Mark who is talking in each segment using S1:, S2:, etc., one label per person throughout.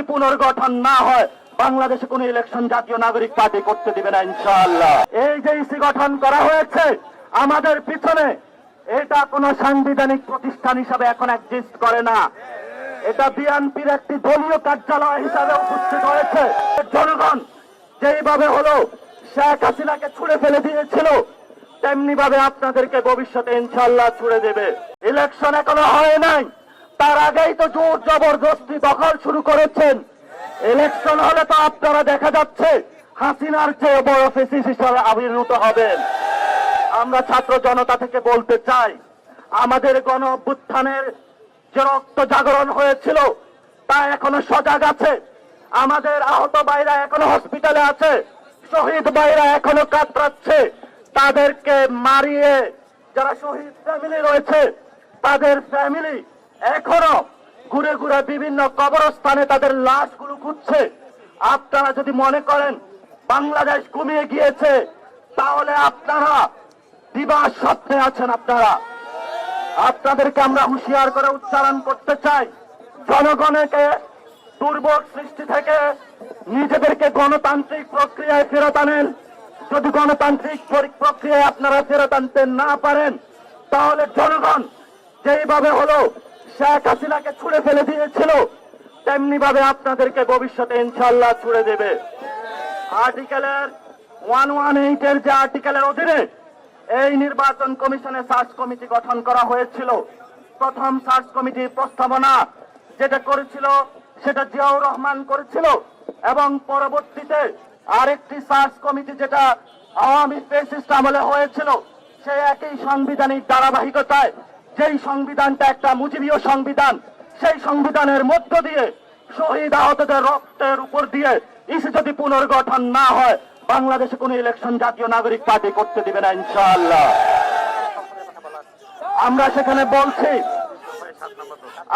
S1: যদি পুনর্গঠন না হয় বাংলাদেশে কোন ইলেকশন জাতীয় নাগরিক পার্টি করতে দিবে না ইনশাআল্লাহ। এই যে ইসি গঠন করা হয়েছে আমাদের পিছনে, এটা কোন সাংবিধানিক প্রতিষ্ঠান হিসাবে এখন এক্সিস্ট করে না। এটা বিএনপির একটি দলীয় কার্যালয় হিসাবে উপস্থিত হয়েছে। জনগণ যেইভাবে হলো শেখ হাসিনাকে ছুড়ে ফেলে দিয়েছিল তেমনি ভাবে আপনাদেরকে ভবিষ্যতে ইনশাআল্লাহ ছুড়ে দেবে। ইলেকশন এখনো হয় নাই, তার আগেই তো জোর জবরদস্তি দখল শুরু করেছেন। ইলেকশন হলে তো আপনারা দেখা যাচ্ছে হাসিনার চেয়ে বড় ফেসিস হিসাবে আবির্ভূত হবেন। আমরা ছাত্র জনতা থেকে বলতে চাই, আমাদের গণ অভ্যুত্থানের যে রক্ত জাগরণ হয়েছিল তা এখনো সজাগ আছে। আমাদের আহত ভাইরা এখনো হসপিটালে আছে, শহীদ ভাইরা এখনো কাতরাচ্ছে। তাদেরকে মারিয়ে যারা শহীদ ফ্যামিলি রয়েছে তাদের ফ্যামিলি এখনো ঘুরে ঘুরে বিভিন্ন কবরস্থানে তাদের লাশগুলো খুঁজছে। আপনারা যদি মনে করেন বাংলাদেশ ঘুমিয়ে গিয়েছে তাহলে আপনারা দিবা স্বপ্নে আছেন। আপনাদেরকে আমরা হুঁশিয়ার করে উচ্চারণ করতে চাই, জনগণকে দুর্ভোগ সৃষ্টি থেকে নিজেদেরকে গণতান্ত্রিক প্রক্রিয়ায় ফেরত আনেন। যদি গণতান্ত্রিক প্রক্রিয়ায় আপনারা ফেরত আনতে না পারেন তাহলে জনগণ যেইভাবে হলো শেখ হাসিনাকে ছুড়ে ফেলে দিয়েছিল তেমনি ভাবে আপনাদেরকে ভবিষ্যতে ইনশাআল্লাহ ছুড়ে দেবে। আর্টিকেলের 118 এর যে আর্টিকেলের অধীনে এই নির্বাচন কমিশনে সার্চ কমিটি গঠন করা হয়েছিল। প্রথম সার্চ কমিটির প্রস্তাবনা যেটা করেছিল সেটা জিয়াউর রহমান করেছিল এবং পরবর্তীতে আরেকটি সার্চ কমিটি যেটা আওয়ামী ফ্যাসিস্ট আমলে হয়েছিল সেই একই সাংবিধানিক ধারাবাহিকতায়, যেই সংবিধানটা একটা মুজিবীয় সংবিধান, সেই সংবিধানের মধ্য দিয়ে শহীদ আহতদের রক্তের উপর দিয়ে ইসি যদি পুনর্গঠন না হয় বাংলাদেশে কোন ইলেকশন জাতীয় নাগরিক পার্টি করতে দিবে না ইনশাআল্লাহ। আমরা সেখানে বলছি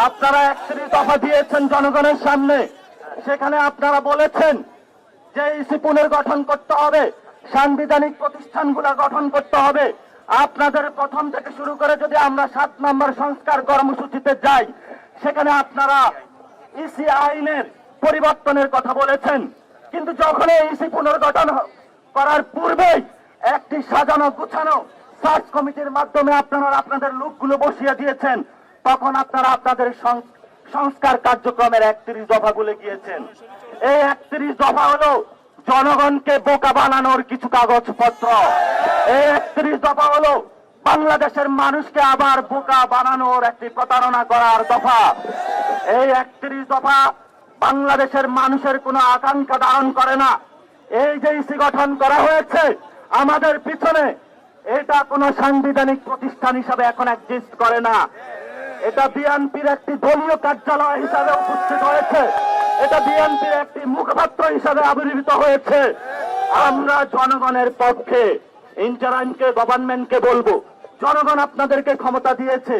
S1: আপনারা 31 দফা দিয়েছেন জনগণের সামনে, সেখানে আপনারা বলেছেন যে ইসি পুনর্গঠন করতে হবে, সাংবিধানিক প্রতিষ্ঠানগুলো গঠন করতে হবে। আপনাদের প্রথম থেকে শুরু করে যদি আমরা 7 নম্বর সংস্কার কর্মসূচিতে যাই সেখানে আপনারা ইসি আইনের পরিবর্তনের কথা বলেছেন, কিন্তু যখন ইসি পুনর্গঠন করার পূর্বেই একটি সাজানো গুছানো সার্চ কমিটির মাধ্যমে আপনারা আপনাদের লোকগুলো বসিয়ে দিয়েছেন, তখন আপনারা আপনাদের সংস্কার কার্যক্রমের 31 দফাগুলো গিয়েছেন। এই 31 দফা হলো জনগণকে বোকা বানানোর কিছু কাগজপত্র। এই 31 দফা হলো বাংলাদেশের মানুষকে আবার বোকা বানানোর একটি প্রতারণা করার দফা। এই 31 দফা বাংলাদেশের মানুষের কোনো আকাঙ্ক্ষা ধারণ করে না। এই যে ইসি গঠন করা হয়েছে আমাদের পিছনে, এটা কোনো সাংবিধানিক প্রতিষ্ঠান হিসাবে এখন এক্সিস্ট করে না। এটা বিএনপির একটি দলীয় কার্যালয় হিসাবে উপস্থিত হয়েছে, এটা বিএনপির একটি মুখপাত্র হিসাবে আবির্ভূত হয়েছে। আমরা জনগণের পক্ষে ইন্টারিমকে গভর্নমেন্টকে বলবো, জনগণ আপনাদেরকে ক্ষমতা দিয়েছে,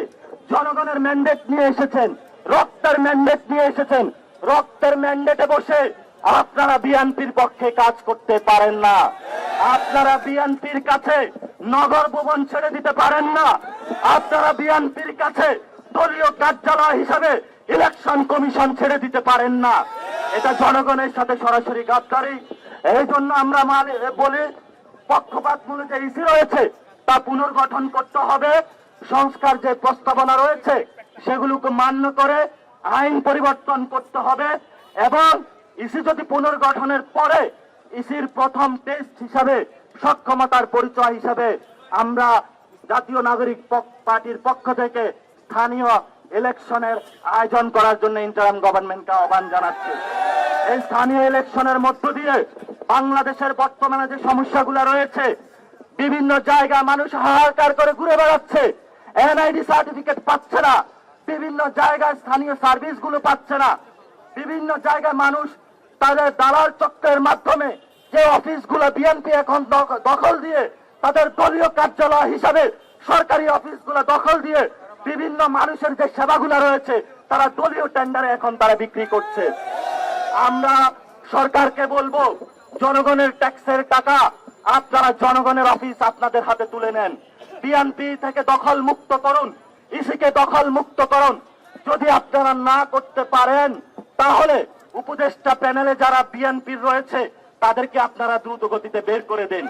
S1: জনগণের ম্যান্ডেট নিয়ে এসেছেন, রক্তের ম্যান্ডেট নিয়ে এসেছেন। রক্তের ম্যান্ডেটে বসে আপনারা বিএনপির পক্ষে কাজ করতে পারেন না। আপনারা বিএনপির কাছে নগর ভবন ছেড়ে দিতে পারেন না। আপনারা বিএনপির কাছে দলীয় কার্যালয় হিসাবে ইলেকশন কমিশন ছেড়ে দিতে পারেন না। এটা জনগণের সাথে সরাসরি গাদ্দারি। এই জন্য আমরা বলি পক্ষপাতমূলক যে ইসি রয়েছে তা পুনর্গঠন করতে হবে। সংস্কার যে প্রস্তাবনা রয়েছে সেগুলোকে মান্য করে আইন পরিবর্তন করতে হবে এবং ইসি যদি পুনর্গঠনের পরে ইসির প্রথম টেস্ট হিসাবে সক্ষমতার পরিচয় হিসাবে আমরা জাতীয় নাগরিক পার্টির পক্ষ থেকে স্থানীয় ইলেকশনের আয়োজন করার জন্য ইন্টারিম গভর্নমেন্টকে আহ্বান জানাচ্ছি। এই স্থানীয় ইলেকশনের মধ্য দিয়ে বাংলাদেশের বর্তমানে যে সমস্যাগুলো রয়েছে, বিভিন্ন জায়গায় মানুষ হাহাকার করে ঘুরে বেড়াচ্ছে, এনআইডি সার্টিফিকেট পাচ্ছে না, বিভিন্ন জায়গায় স্থানীয় সার্ভিসগুলো পাচ্ছে না, বিভিন্ন জায়গায় মানুষ তাদের দালাল চক্রের মাধ্যমে যে অফিসগুলো বিএনপি এখন দখল দিয়ে তাদের দলীয় কার্যালয় হিসাবে সরকারি অফিসগুলো দখল দিয়ে বিভিন্ন মানুষের যে সেবাগুলো রয়েছে তারা দলীয় টেন্ডারে এখন তারা বিক্রি করছে। আমরা সরকারকে বলবো, জনগণের ট্যাক্সের টাকা আপনারা জনগণের অফিস আপনাদের হাতে তুলে নেন, বিএনপি থেকে দখল মুক্ত করুন, ইসিকে দখল মুক্ত করুন। যদি আপনারা না করতে পারেন তাহলে উপদেষ্টা প্যানেলে যারা বিএনপির রয়েছে তাদেরকে আপনারা দ্রুত গতিতে বের করে দেন।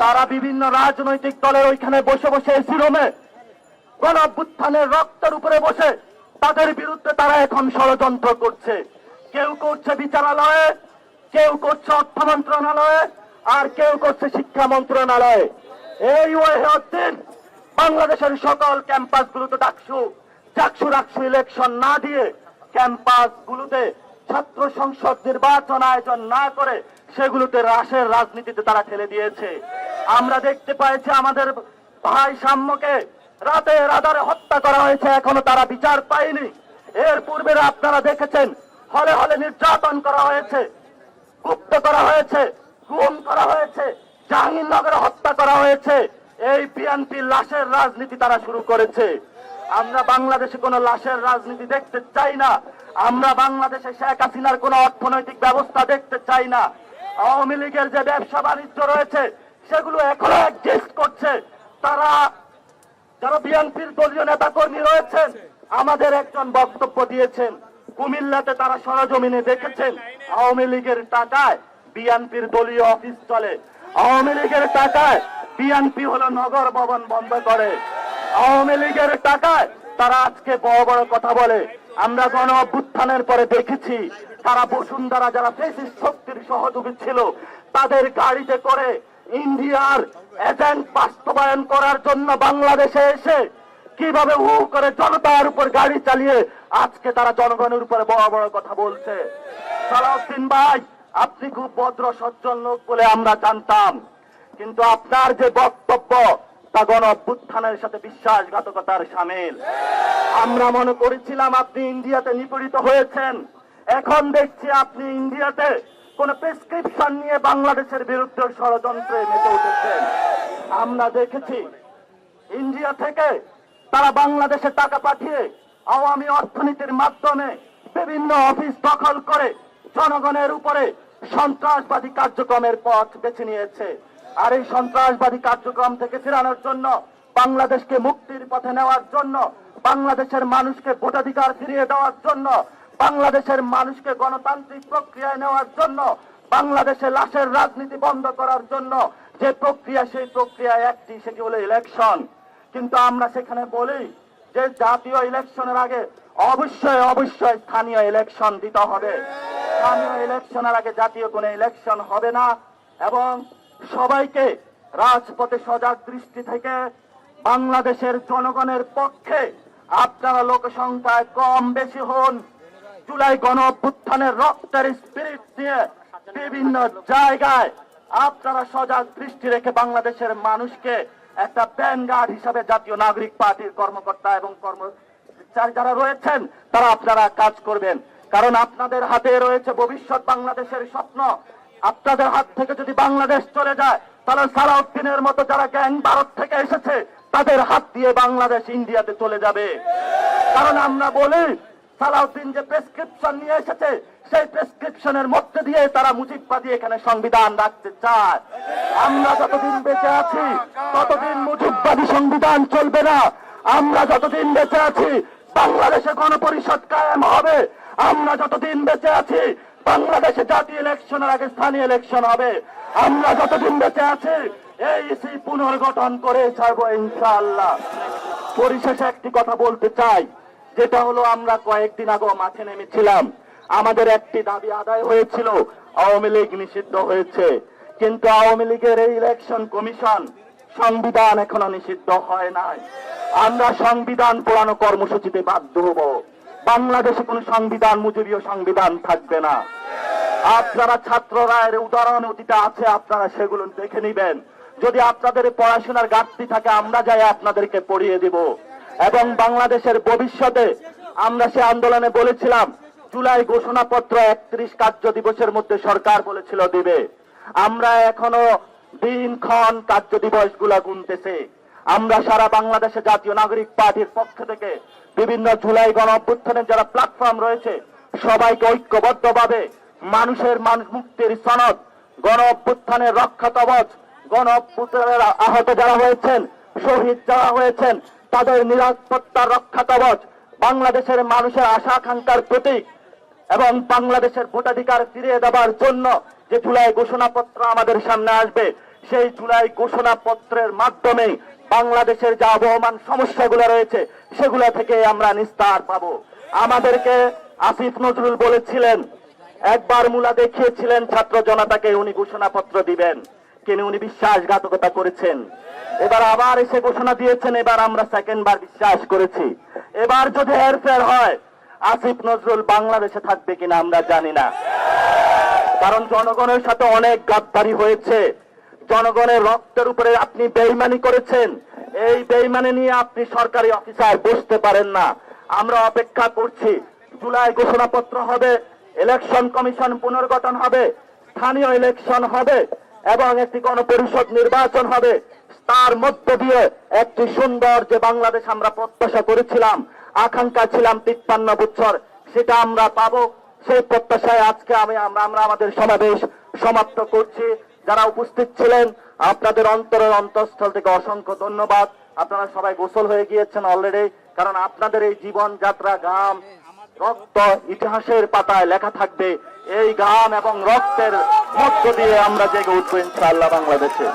S1: তারা বিভিন্ন রাজনৈতিক দলের ওইখানে বসে বসে এসি রুমে গণ অভ্যুত্থানের রক্তের উপরে বসে তাদের বিরুদ্ধে তারা এখন ষড়যন্ত্র করছে। কেউ করছে বিচারালয়ে, কেউ করছে অর্থ মন্ত্রণালয়ে, আর কেউ করছে শিক্ষা মন্ত্রণালয়ে। এই ওয়াহিউদ্দিন বাংলাদেশের সকল ক্যাম্পাসগুলোতে চাকসু ইলেকশন না দিয়ে ক্যাম্পাসগুলোতে ছাত্র সংসদ নির্বাচন আয়োজন না করে সেগুলোতে রাশের রাজনীতিতে তারা ঠেলে দিয়েছে। আমরা দেখতে পাইছি আমাদের ভাই সাম্যকে রাতের আধারে হত্যা করা হয়েছে, এখনো তারা বিচার পায়নি। এর পূর্বে আপনারা দেখেছেন হলে হলে নির্যাতন করা হয়েছে, গুপ্ত করা হয়েছে, গুম করা হয়েছে, জাহাঙ্গীরনগরে হত্যা করা হয়েছে। এই বিএনপির লাশের রাজনীতি তারা শুরু করেছে। আমরা বাংলাদেশে কোনো লাশের রাজনীতি দেখতে চাই না। আমরা বাংলাদেশে শেখ হাসিনার কোনো অর্থনৈতিক ব্যবস্থা দেখতে চাই না। আওয়ামী লীগের যে ব্যবসা বাণিজ্য রয়েছে সেগুলো এখনো এক্সিস্ট করছে। তারা যারা বিএনপির দলীয় নেতা কর্মী রয়েছেন আমাদের একজন বক্তব্য দিয়েছেন, কুমিল্লাতে তারা সরজমিনে দেখেছেন আওয়ামী লীগের টাকায় বিএনপির দলীয় অফিস চলে। আওয়ামী লীগের টাকায় বিএনপি হলো নগর ভবন বন্ধ করে। আওয়ামী লীগের টাকায় তারা আজকে বড় বড় কথা বলে। আমরা গণ অভ্যুত্থানের পরে দেখেছি তারা বসুন্ধরা যারা ফ্যাসিস্ট শক্তির সহযোগী ছিল তাদের গাড়িতে করে ইন্ডিয়ার এজেন্ট বাস্তবায়ন করার জন্য বাংলাদেশে এসে কিভাবে করে জনতার উপর গাড়ি চালিয়ে আজকে তারা জনগণের উপরে বড় বড় কথা বলছে। সালাউদ্দিন ভাই, আপনি খুব ভদ্র সজ্জন লোক বলে আমরা জানতাম, কিন্তু আপনার যে বক্তব্য তা গণ অভ্যুত্থানের সাথে বিশ্বাসঘাতকতার শামিল। আমরা মনে করেছিলাম আপনি ইন্ডিয়াতে নিপীড়িত হয়েছেন, এখন দেখছি আপনি ইন্ডিয়াতে কোন প্রেসক্রিপশন নিয়ে বাংলাদেশের বিরুদ্ধে ষড়যন্ত্রে মেতে উঠেছেন। আমরা দেখেছি ইন্ডিয়া থেকে তারা বাংলাদেশে টাকা পাঠিয়ে আওয়ামী অর্থনীতির মাধ্যমে বিভিন্ন অফিস দখল করে জনগণের উপরে সন্ত্রাসবাদী কার্যক্রমের পথ বেছে নিয়েছে। আর এই সন্ত্রাসবাদী কার্যক্রম থেকে ফেরানোর জন্য, বাংলাদেশকে মুক্তির পথে নেওয়ার জন্য, বাংলাদেশের মানুষকে ভোটাধিকার ফিরিয়ে দেওয়ার জন্য, বাংলাদেশের মানুষকে গণতান্ত্রিক প্রক্রিয়ায় নেওয়ার জন্য, বাংলাদেশে লাশের রাজনীতি বন্ধ করার জন্য যে প্রক্রিয়া, সেই প্রক্রিয়ায় একটি, সেটি হলো ইলেকশন। কিন্তু আমরা সেখানে বলি যে জাতীয় ইলেকশনের আগে অবশ্যই স্থানীয় ইলেকশন দিতে হবে। স্থানীয় ইলেকশনের আগে জাতীয় কোনো ইলেকশন হবে না। এবং সবাইকে রাজপথে সজাগ দৃষ্টি থেকে বাংলাদেশের জনগণের পক্ষে আপনারা লোকসংখ্যায় কম বেশি হন, জুলাই গণ অভ্যুত্থানের রক্তের স্পিরিট নিয়ে বিভিন্ন জায়গায় আপনারা সজাগ দৃষ্টি রেখে বাংলাদেশের মানুষকে একটা ব্যানগার্ড হিসাবে জাতীয় নাগরিক পার্টির কর্মকর্তা এবং কর্মচারী যারা রয়েছেন তারা আপনারা কাজ করবেন। কারণ আপনাদের হাতে রয়েছে ভবিষ্যৎ বাংলাদেশের স্বপ্ন। আপনাদের হাত থেকে যদি বাংলাদেশ চলে যায় তাহলে সালাউদ্দিনের মতো যারা গ্যাং ভারত থেকে এসেছে তাদের হাত দিয়ে বাংলাদেশ ইন্ডিয়াতে চলে যাবে। কারণ আমরা বলি সালাউদ্দিন যে প্রেসক্রিপশন নিয়ে এসেছে সেই প্রেসক্রিপশনের মধ্যে দিয়ে তারা মুজিববাদী এখানে সংবিধান রাখতে চায়। আমরা যতদিন বেঁচে আছি ততদিন মুজিববাদী সংবিধান চলবে না। আমরা যতদিন বেঁচে আছি বাংলাদেশে গণপরিষদ কায়েম হবে। আমরা যতদিন বেঁচে আছি বাংলাদেশে জাতীয় ইলেকশনের আগে স্থানীয় ইলেকশন হবে। আমরা যতদিন বেঁচে আছি এইসি পুনর্গঠন করে ছাড়বো ইনশাআল্লাহ। পরিশেষে একটি কথা বলতে চাই, যেটা হলো আমরা কয়েকদিন আগে মাঠে নেমেছিলাম, আমাদের একটি দাবি আদায় হয়েছিল, আওয়ামী লীগ নিষিদ্ধ হয়েছে, কিন্তু আওয়ামী লীগের এই ইলেকশন কমিশন সংবিধান এখনো নিষিদ্ধ হয় নাই। আমরা সংবিধান পোড়ানো কর্মসূচিতে বাধ্য হব। বাংলাদেশে কোন সংবিধান, মুজিবীয় সংবিধান থাকবে না। আপনারা ছাত্ররা এর উদাহরণ অতীতে আছে, আপনারা সেগুলো দেখে নিবেন। যদি আপনাদের পড়াশোনার ঘাটতি থাকে আমরা যাই আপনাদেরকে পড়িয়ে দিব। এবং বাংলাদেশের ভবিষ্যতে আমরা সে আন্দোলনে বলেছিলাম জুলাই ঘোষণাপত্র 31 কার্য দিবসের মধ্যে সরকার বলেছিল দিবে। আমরা এখনো দিনক্ষণ কার্য দিবস গুলা গুনতেছি। আমরা সারা বাংলাদেশে জাতীয় নাগরিক পার্টির পক্ষ থেকে বিভিন্ন জুলাই গণ অভ্যুত্থানের যারা প্ল্যাটফর্ম রয়েছে সবাইকে ঐক্যবদ্ধভাবে মানুষের মুক্তির সনদ, গণ অভ্যুত্থানের রক্ষা কবচ, গণ অভ্যুত্থানের আহত যারা হয়েছেন, শহীদ যারা হয়েছেন তাদের নিরাপত্তার রক্ষা কবচ, বাংলাদেশের মানুষের আশা আকাঙ্ক্ষার প্রতীক এবং বাংলাদেশের ভোটাধিকার ফিরিয়ে দেওয়ার জন্য যে জুলাই ঘোষণাপত্র আমাদের সামনে আসবে, সেই জুলাই ঘোষণাপত্রের মাধ্যমে বাংলাদেশের যে আবহমান সমস্যাগুলো রয়েছে সেগুলো থেকে আমরা নিস্তার পাবো। আমাদেরকে আসিফ নজরুল বলেছিলেন, একবার মুলা দেখিয়েছিলেন ছাত্র জনতাকে উনি ঘোষণাপত্র দিবেন, কিন্তু উনি বিশ্বাসঘাতকতা করেছেন। এবার আবার এসে ঘোষণা দিয়েছেন, এবার আমরা সেকেন্ড বার বিশ্বাস করেছি। এবার যদি হেরফের হয়, আসিফ নজরুল বাংলাদেশে থাকবে কিনা আমরা জানি না। কারণ জনগণের সাথে অনেক গাদ্দারি হয়েছে, জনগণের রক্তের উপরে আপনি বেইমানি করেছেন। এই বেইমানি নিয়ে আপনি সরকারি অফিসার বসতে পারেন না। আমরা অপেক্ষা করছি, জুলাই ঘোষণাপত্র হবে, ইলেকশন কমিশন পুনর্গঠন হবে, স্থানীয় ইলেকশন হবে এবং একটি গণপরিষদ নির্বাচন হবে। তার মধ্য দিয়ে একটি সুন্দর যে বাংলাদেশ আমরা প্রত্যাশা করেছিলাম, আকাঙ্ক্ষা ছিলাম 53 বছর, সেটা আমরা পাবো। সেই প্রত্যাশায় আজকে আমরা আমাদের সমাবেশ সমাপ্ত করছি। যারা উপস্থিত ছিলেন আপনাদের অন্তরের অন্তঃস্থল থেকে অসংখ্য ধন্যবাদ। আপনারা সবাই গোসল হয়ে গিয়েছেন অলরেডি, কারণ আপনাদের এই জীবন যাত্রা ঘাম রক্ত ইতিহাসের পাতায় লেখা থাকবে। এই ঘাম এবং রক্তের মধ্য দিয়ে আমরা জেগে উঠবো ইনশাআল্লাহ বাংলাদেশে।